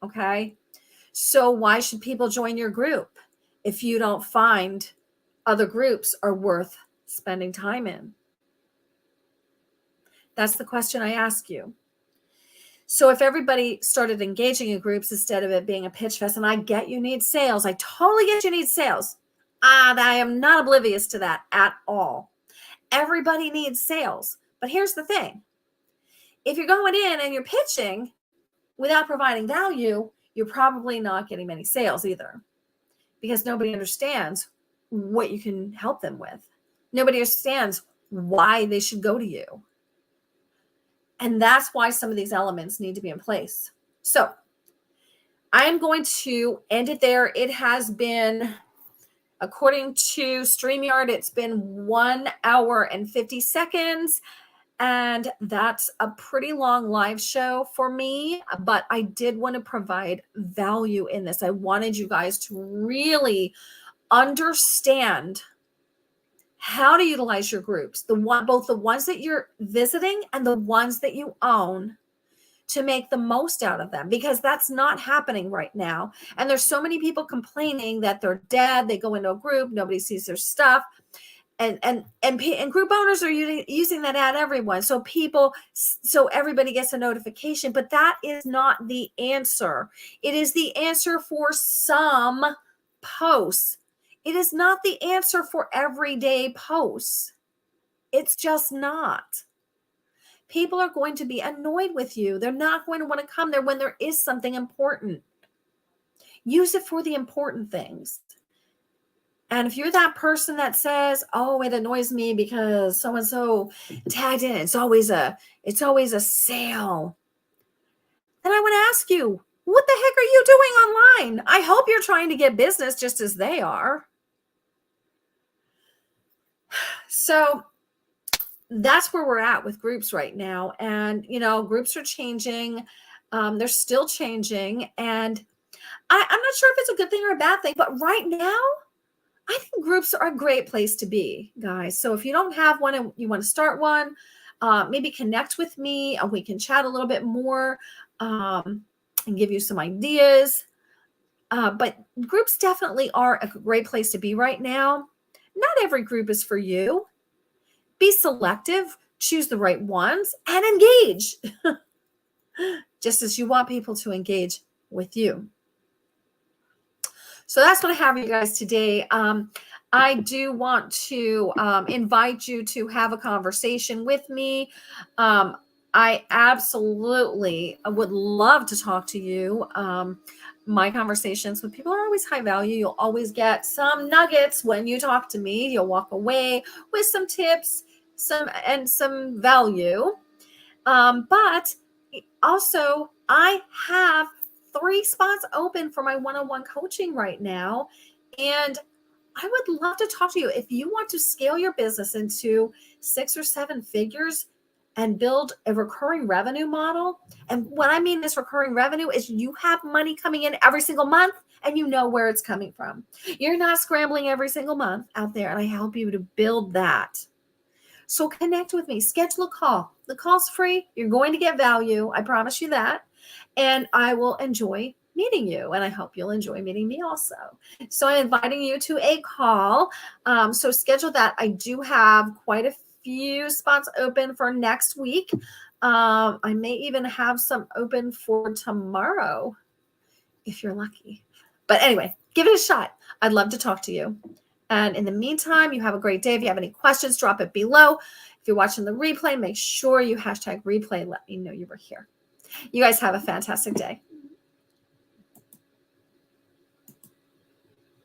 Okay. So why should people join your group if you don't find other groups are worth spending time in? That's the question I ask you. So if everybody started engaging in groups instead of it being a pitch fest, and I get you need sales. I totally get you need sales. I am not oblivious to that at all. Everybody needs sales. But here's the thing. If you're going in and you're pitching without providing value, you're probably not getting many sales either, because nobody understands what you can help them with. Nobody understands why they should go to you. And that's why some of these elements need to be in place. So I'm going to end it there. It has been, according to StreamYard, it's been 1 hour and 50 seconds. And that's a pretty long live show for me, but I did want to provide value in this. I wanted you guys to really understand how to utilize your groups, both the ones that you're visiting and the ones that you own, to make the most out of them, because that's not happening right now. And there's so many people complaining that they're dead. They go into a group, nobody sees their stuff. And group owners are using that ad everyone. So everybody gets a notification, but that is not the answer. It is the answer for some posts. It is not the answer for everyday posts. It's just not. People are going to be annoyed with you. They're not going to want to come there when there is something important. Use it for the important things. And if you're that person that says, "Oh, it annoys me because so-and-so tagged in, it's always a sale," then I want to ask you, what the heck are you doing online? I hope you're trying to get business just as they are. So that's where we're at with groups right now. And, groups are changing. They're still changing. And I'm not sure if it's a good thing or a bad thing, but right now, I think groups are a great place to be, guys. So if you don't have one and you want to start one, maybe connect with me and we can chat a little bit more and give you some ideas. But groups definitely are a great place to be right now. Not every group is for you. Be selective, choose the right ones, and engage, just as you want people to engage with you. So that's what I have for you guys today. I do want to invite you to have a conversation with me. I absolutely would love to talk to you. My conversations with people are always high value. You'll always get some nuggets when you talk to me. You'll walk away with some tips, some value. But also, I have 3 spots open for my one-on-one coaching right now. And I would love to talk to you. If you want to scale your business into 6 or 7 figures and build a recurring revenue model. And what I mean this recurring revenue is you have money coming in every single month and you know where it's coming from. You're not scrambling every single month out there, and I help you to build that. So connect with me, schedule a call. The call's free. You're going to get value. I promise you that. And I will enjoy meeting you. And I hope you'll enjoy meeting me also. So I'm inviting you to a call. So schedule that. I do have quite a few spots open for next week. I may even have some open for tomorrow if you're lucky. But anyway, give it a shot. I'd love to talk to you. And in the meantime, you have a great day. If you have any questions, drop it below. If you're watching the replay, make sure you #replay. Let me know you were here. You guys have a fantastic day.